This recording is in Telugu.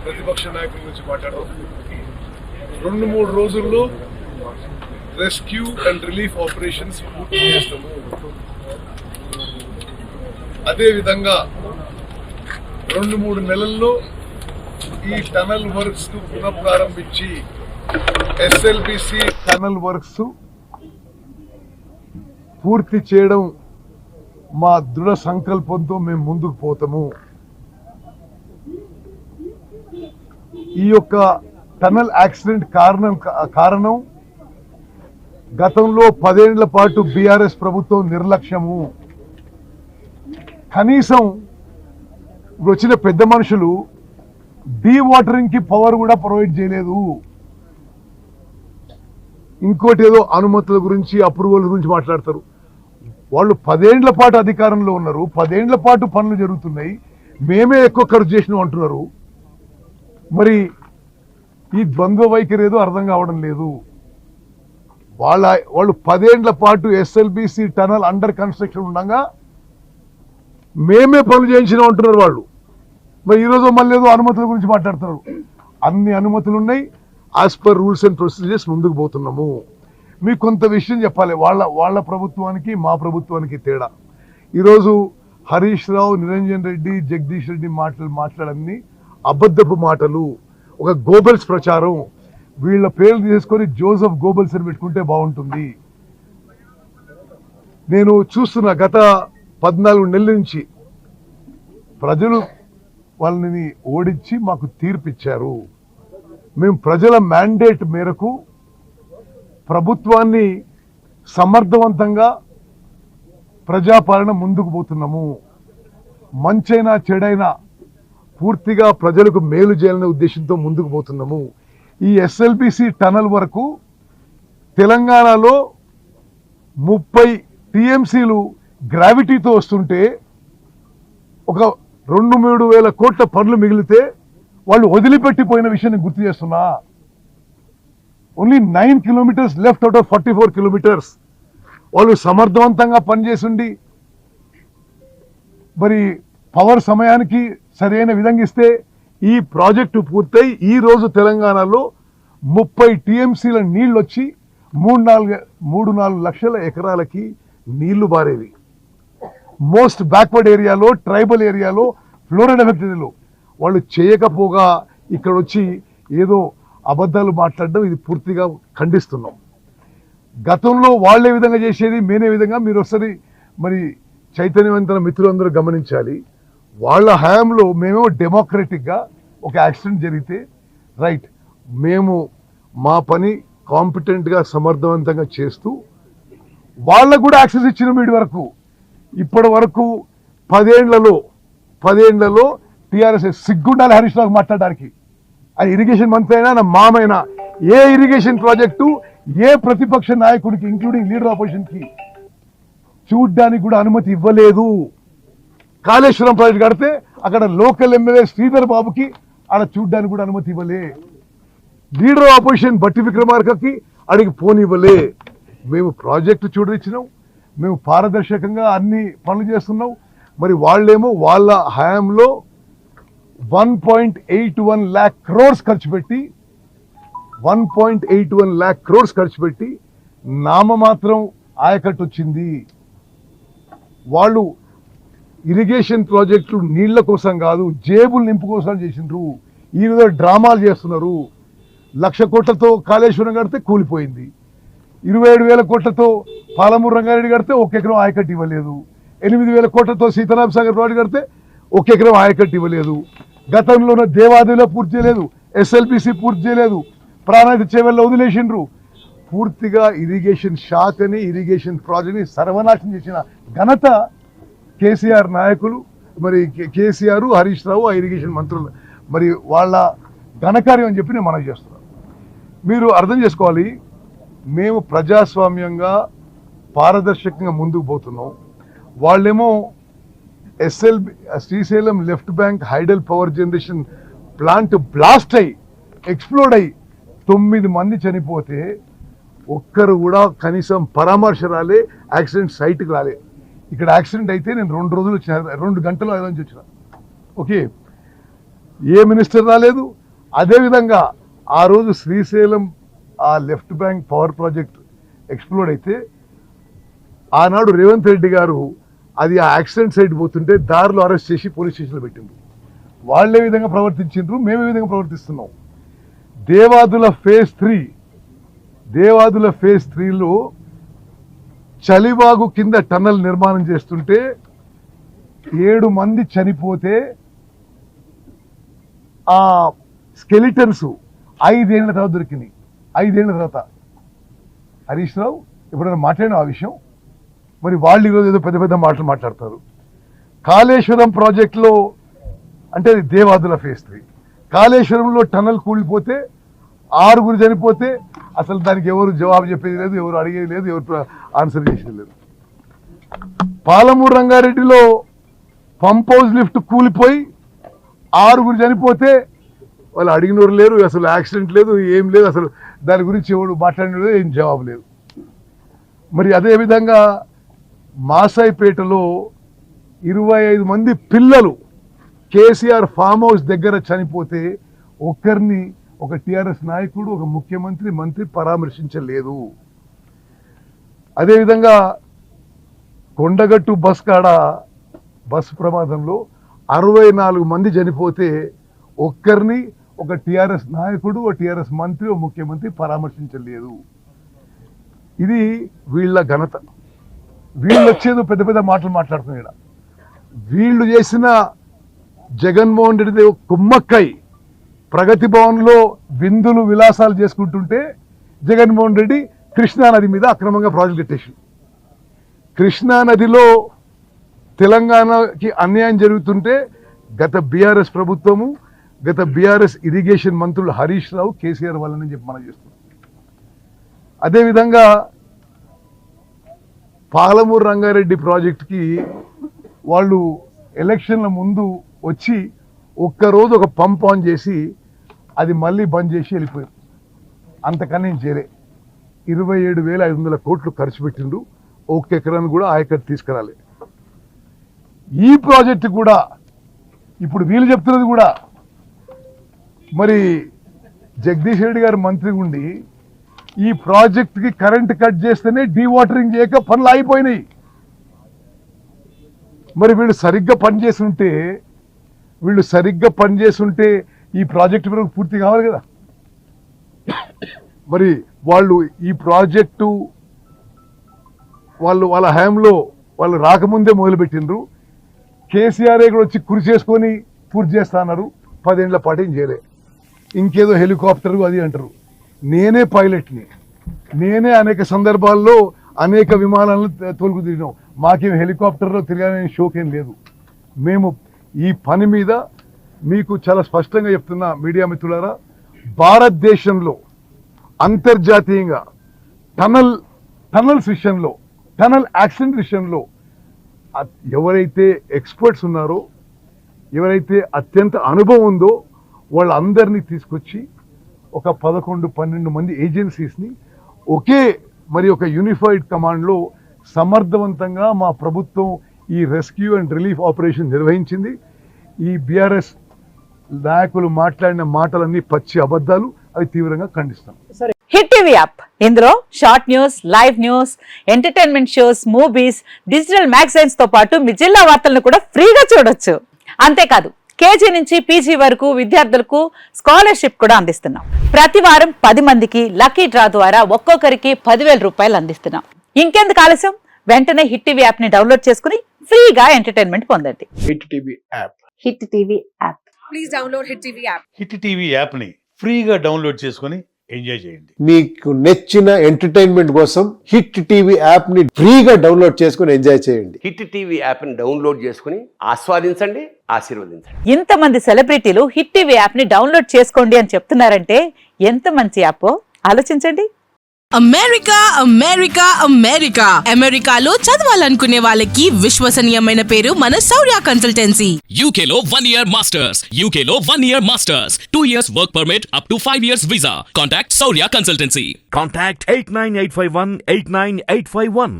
ప్రతిపక్ష నాయకుల గురించి మాట్లాడదాం. 2-3 రోజుల్లో రెస్క్యూ అండ్ రిలీఫ్ ఆపరేషన్స్ పూర్తి చేస్తాము. అదేవిధంగా 2-3 నెలల్లో ఈ టనల్ వర్క్స్ ను పునఃప్రారంభించి ఎస్ఎల్బిసి టనల్ వర్క్స్ పూర్తి చేయడం మా దృఢ సంకల్పంతో మేము ముందుకు పోతాము. ఈ యొక్క టనల్ యాక్సిడెంట్ కారణం గతంలో 10 ఏళ్ల పాటు బీఆర్ఎస్ ప్రభుత్వం నిర్లక్ష్యము. కనీసం వచ్చిన పెద్ద మనుషులు డీవాటరింగ్ కి పవర్ కూడా ప్రొవైడ్ చేయలేదు. ఇంకోటి ఏదో అనుమతుల గురించి అప్రూవల్ గురించి మాట్లాడతారు. వాళ్ళు 10 ఏళ్ల పాటు అధికారంలో ఉన్నారు, 10 ఏళ్ల పాటు పనులు జరుగుతున్నాయి, మేమే ఎక్కువ ఖర్చు చేసినాం అంటున్నారు. మరి ఈ ద్వంద్వ వైఖరి ఏదో అర్థం కావడం లేదు. వాళ్ళు 10 ఏళ్ల పాటు ఎస్ఎల్బిసి టనల్ అండర్ కన్స్ట్రక్షన్ ఉండగా మేమే పనులు చేయించినాం అంటున్నారు వాళ్ళు. మరి ఈరోజు మళ్ళీ ఏదో అనుమతుల గురించి మాట్లాడుతున్నారు. అన్ని అనుమతులు ఉన్నాయి, as per rules and procedures ముందుకు పోతున్నాము. మీకు కొంత విషయం చెప్పాలి. వాళ్ళ ప్రభుత్వానికి మా ప్రభుత్వానికి తేడా. ఈరోజు హరీష్ రావు, నిరంజన్ రెడ్డి, జగదీష్ రెడ్డి మాట్లాడన్ని అబద్ధపు మాటలు, ఒక గోబెల్స్ ప్రచారం. వీళ్ళ పేర్లు తీసుకొని జోసెఫ్ గోబెల్స్ అని పెట్టుకుంటే బాగుంటుంది. నేను చూస్తున్న గత 14 నెలల నుంచి ప్రజలు వాళ్ళని ఓడించి మాకు తీర్పిచ్చారు. మేము ప్రజల మ్యాండేట్ మేరకు ప్రభుత్వాన్ని సమర్థవంతంగా ప్రజాపాలన ముందుకు పోతున్నాము. మంచైనా చెడైనా పూర్తిగా ప్రజలకు మేలు చేయాలనే ఉద్దేశంతో ముందుకు పోతున్నాము. ఈ ఎస్ఎల్బిసి టనల్ వరకు తెలంగాణలో 30 టీఎంసీలు గ్రావిటీతో వస్తుంటే ఒక 2-3 వేల కోట్ల పనులు మిగిలితే వాళ్ళు వదిలిపెట్టిపోయిన విషయాన్ని గుర్తు చేస్తున్నా. Only 9 kilometres left out of 44 kilometres. వాళ్ళు సమర్థవంతంగా పనిచేసిండి మరి పవర్ సమయానికి సరైన విధంగా ఇస్తే ఈ ప్రాజెక్టు పూర్తయి ఈ రోజు తెలంగాణలో 30 టీఎంసీల నీళ్లు వచ్చి 3-4 లక్షల ఎకరాలకి నీళ్లు బారేవి. మోస్ట్ బ్యాక్వర్డ్ ఏరియాలో, ట్రైబల్ ఏరియాలో, ఫ్లోరైడ్ ఎఫెక్టెడ్లో వాళ్ళు చేయకపోగా ఇక్కడ వచ్చి ఏదో అబద్ధాలు మాట్లాడడం ఇది పూర్తిగా ఖండిస్తున్నాం. గతంలో వాళ్ళే విధంగా చేసేది మేనే విధంగా మీరు ఒకసారి మరి చైతన్యవంతుల మిత్రులందరూ గమనించాలి. వాళ్ళ హయాంలో మేము డెమోక్రటిక్గా ఒక యాక్సిడెంట్ జరిగితే రైట్ మేము మా పని కాంపిటెంట్గా సమర్థవంతంగా చేస్తూ వాళ్ళకు కూడా యాక్సెస్ ఇచ్చిన వీడి వరకు. ఇప్పటి వరకు 10 ఏళ్లలో టీఆర్ఎస్ సిగ్గుండాలి హరీష్ రావు మాట్లాడడానికి. అది ఇరిగేషన్ మంత్రి అయినా నా మామైనా ఏ ఇరిగేషన్ ప్రాజెక్టు ఏ ప్రతిపక్ష నాయకుడికి ఇంక్లూడింగ్ లీడర్ ఆపోజిషన్కి చూడ్డానికి కూడా అనుమతి ఇవ్వలేదు. కాళేశ్వరం ప్రాజెక్ట్ కడితే అక్కడ లోకల్ ఎమ్మెల్యే శ్రీధర్ బాబుకి అక్కడ చూడ్డానికి కూడా అనుమతి ఇవ్వలే. లీడర్ ఆపోజిషన్ బట్టి విక్రమార్కకి అడిగి పోనివ్వలే. మేము ప్రాజెక్టు చూడనిచ్చినాం, మేము పారదర్శకంగా అన్ని పనులు చేస్తున్నాం. మరి వాళ్ళేమో వాళ్ళ హయాంలో 1.81 lakh crores ఖర్చు పెట్టి 1.81 lakh crores ఖర్చు పెట్టి నామమాత్రం ఆయకట్టు వచ్చింది. వాళ్ళు ఇరిగేషన్ ప్రాజెక్టులు నీళ్ల కోసం కాదు, జేబులు నింపు కోసం చేసిండ్రు. ఈ విధంగా డ్రామాలు చేస్తున్నారు. 1,00,000 కోట్లతో కాళేశ్వరం కడితే కూలిపోయింది. 27,000 కోట్లతో పాలమూరు రంగారెడ్డి కడితే 1 ఎకరం ఆయకట్టు ఇవ్వలేదు. 8,000 కోట్లతో సీతారాం సాగర్ ప్రాజెక్ట్ కడితే 1 ఎకరం ఆయకట్టు ఇవ్వలేదు. గతంలోనే దేవాదేవిలో పూర్తి చేయలేదు, ఎస్ఎల్బిసి పూర్తి చేయలేదు, ప్రాణాయిత చేవెల్లో వదిలేసిండ్రు. పూర్తిగా ఇరిగేషన్ శాఖని, ఇరిగేషన్ ప్రాజెక్ట్ని సర్వనాశనం చేసిన ఘనత కేసీఆర్ నాయకులు, మరి కేసీఆర్, హరీష్ రావు, ఆ ఇరిగేషన్ మంత్రులు మరి వాళ్ళ ఘనకార్యం అని చెప్పి నేను మనవి చేస్తున్నాను. మీరు అర్థం చేసుకోవాలి, మేము ప్రజాస్వామ్యంగా పారదర్శకంగా ముందుకు పోతున్నాం. వాళ్ళేమో Srisailam left bank hydel power generation plant blast అయ్యి ఎక్స్ప్లోడ్ అయ్యి 9 మంది చనిపోతే ఒక్కరు కూడా కనీసం పరామర్శ రాలే, యాక్సిడెంట్ సైట్కి రాలే. ఇక్కడ యాక్సిడెంట్ అయితే నేను 2 రోజులు వచ్చిన, 2 గంటలు నుంచి వచ్చిన. ఓకే, ఏ మినిస్టర్ రాలేదు. అదేవిధంగా ఆ రోజు శ్రీశైలం ఆ left bank power project explode అయితే ఆనాడు రేవంత్ రెడ్డి గారు అది ఆ యాక్సిడెంట్ సైడ్ పోతుంటే దారిలో అరెస్ట్ చేసి పోలీస్ స్టేషన్లో పెట్టిండ్రు. వాళ్ళే విధంగా ప్రవర్తించిండ్రు, మేము ఏ విధంగా ప్రవర్తిస్తున్నాం. దేవాదుల ఫేజ్ 3లో చలివాగు కింద టన్నల్ నిర్మాణం చేస్తుంటే 7 మంది చనిపోతే ఆ స్కెలిటన్స్ 5 ఏళ్ల తర్వాత దొరికినాయి. 5 ఏళ్ల తర్వాత హరీష్ రావు ఎప్పుడైనా మాట్లాడిన ఆ విషయం? మరి వాళ్ళు ఈరోజు ఏదో పెద్ద పెద్ద మాటలు మాట్లాడతారు. కాళేశ్వరం ప్రాజెక్టులో అంటే దేవాదుల ఫేజ్ 3 కాళేశ్వరంలో టన్నల్ కూలిపోతే 6 చనిపోతే అసలు దానికి ఎవరు జవాబు చెప్పేది లేదు, ఎవరు అడిగేది లేదు, ఎవరు ఆన్సర్ చేసేది లేదు. పాలమూరు రంగారెడ్డిలో పంప్ హౌస్ లిఫ్ట్ కూలిపోయి 6 చనిపోతే వాళ్ళు అడిగినోరు లేరు, అసలు యాక్సిడెంట్ లేదు, ఏం లేదు, అసలు దాని గురించి ఎవరు మాట్లాడిన లేదు, ఏం జవాబు లేదు. మరి అదేవిధంగా మాసాయిపేటలో 25 మంది పిల్లలు కేసీఆర్ ఫామ్ హౌస్ దగ్గర చనిపోతే ఒక్కరిని ఒక టిఆర్ఎస్ నాయకుడు, ఒక మంత్రి పరామర్శించలేదు. అదేవిధంగా కొండగట్టు బస్ ప్రమాదంలో 64 మంది చనిపోతే ఒక్కరిని ఒక టిఆర్ఎస్ నాయకుడు, ఒక టిఆర్ఎస్ మంత్రి, ఒక ముఖ్యమంత్రి పరామర్శించలేదు. ఇది వీళ్ళ ఘనత. వీళ్ళు వచ్చేదో పెద్ద పెద్ద మాటలు మాట్లాడుతున్నాడు. వీళ్ళు చేసిన జగన్మోహన్ రెడ్డి కుమ్మక్కై ప్రగతి భవన్లో విందులు విలాసాలు చేసుకుంటుంటే జగన్మోహన్ రెడ్డి కృష్ణానది మీద అక్రమంగా ప్రాజెక్ట్ కట్టేసి, కృష్ణానదిలో తెలంగాణకి అన్యాయం జరుగుతుంటే గత బీఆర్ఎస్ ప్రభుత్వము, గత బీఆర్ఎస్ ఇరిగేషన్ మంత్రులు హరీష్ రావు, కేసీఆర్ వాళ్ళని చెప్పి మనం చేస్తున్నాం. అదేవిధంగా పాలమూరు రంగారెడ్డి ప్రాజెక్టుకి వాళ్ళు ఎలక్షన్ల ముందు వచ్చి ఒక్కరోజు ఒక పంప్ ఆన్ చేసి అది మళ్ళీ బంద్ చేసి వెళ్ళిపోయారు. అంతకన్నా ఏం చేయలే. 27,500 కోట్లు ఖర్చు పెట్టిండ్రు. ఒక్క ఎకరాన్ని కూడా ఆయకట్టు తీసుకురాలి. ఈ ప్రాజెక్టు కూడా ఇప్పుడు వీళ్ళు చెప్తున్నది కూడా మరి జగదీష్ రెడ్డి గారు మంత్రి ఉండి ఈ ప్రాజెక్టుకి కరెంట్ కట్ చేస్తేనే డీవాటరింగ్ చేయక పనులు ఆగిపోయినాయి. మరి వీళ్ళు సరిగ్గా పనిచేస్తుంటే ఈ ప్రాజెక్టు వరకు పూర్తి కావాలి కదా. మరి వాళ్ళు ఈ ప్రాజెక్టు వాళ్ళ హయాంలో వాళ్ళు రాకముందే మొదలుపెట్టిండ్రు. కేసీఆర్ కూడా వచ్చి కృషి చేసుకొని పూర్తి చేస్తా అన్నారు. 10 ఏళ్ల పాటు ఏం చేయలే. ఇంకేదో హెలికాప్టర్ అది అంటారు. నేనే పైలట్ని, నేనే అనేక సందర్భాల్లో అనేక విమానాలను తోలుకు తిరిగినాం. మాకేం హెలికాప్టర్లో తిరగాలనే షోకేం లేదు. మేము ఈ పని మీద మీకు చాలా స్పష్టంగా చెప్తున్నా మీడియా మిత్రులారా, భారతదేశంలో అంతర్జాతీయంగా టనల్స్ విషయంలో, టనల్ యాక్సిడెంట్ విషయంలో ఎవరైతే ఎక్స్పర్ట్స్ ఉన్నారో, ఎవరైతే అత్యంత అనుభవం ఉందో వాళ్ళందరినీ తీసుకొచ్చి ఒక 11-12 మంది ఏజెన్సీస్ని ఒకే మరి ఒక యూనిఫైడ్ కమాండ్లో సమర్థవంతంగా మా ప్రభుత్వం ఈ రెస్క్యూ అండ్ రిలీఫ్ ఆపరేషన్ నిర్వహించింది. ఈ బీఆర్ఎస్ నాయకులు మాట్లాడిన మాటలన్నీ పచ్చి అబద్ధాలు. అవి తీవ్రంగా ఖండిస్తాం. హిట్ టీవీ యాప్, ఇందులో short news, live news, entertainment shows, movies, digital magazines తో పాటు మీ జిల్లా వార్తలను కూడా ఫ్రీగా చూడొచ్చు. అంతేకాదు కేజీ నుంచి పీజీ వరకు విద్యార్థులకు స్కాలర్షిప్ కూడా అందిస్తున్నాం. ప్రతి వారం 10 మందికి లక్కీ డ్రా ద్వారా ఒక్కొక్కరికి 10,000 రూపాయలు అందిస్తున్నాం. ఇంకెందుకు ఆలస్యం, వెంటనే హిట్ టీవీ యాప్ ని డౌన్లోడ్ చేసుకుని ఫ్రీగా ఎంటర్టైన్మెంట్ పొందండి. Hit TV app. Hit TV app. Please download hit TV app. Hit TV app ని ఫ్రీగా డౌన్లోడ్ చేసుకొని ఎంజాయ్ చేయండి. మీకు నచ్చిన ఎంటర్టైన్మెంట్ కోసం హిట్ టీవీ యాప్ ని ఫ్రీగా డౌన్లోడ్ చేసుకొని ఎంజాయ్ చేయండి. హిట్ టీవీ యాప్ ని డౌన్లోడ్ చేసుకుని ఆస్వాదించండి, ఆశీర్వదించండి. ఇంతమంది సెలబ్రిటీలు హిట్ టీవీ యాప్ ని డౌన్లోడ్ చేసుకోండి అని చెప్తున్నారంటే ఎంత మంచి యాప్ ఆలోచించండి. అమెరికా అమెరికాలో చదవాలనుకునే వాళ్ళకి విశ్వసనీయమైన పేరు మన శౌర్య కన్సల్టెన్సీ. UK లో 1 year masters, UK లో 1 year masters, 2 years work permit up to 5 years visa. Contact Saurya Consultancy. Contact 89851 89851.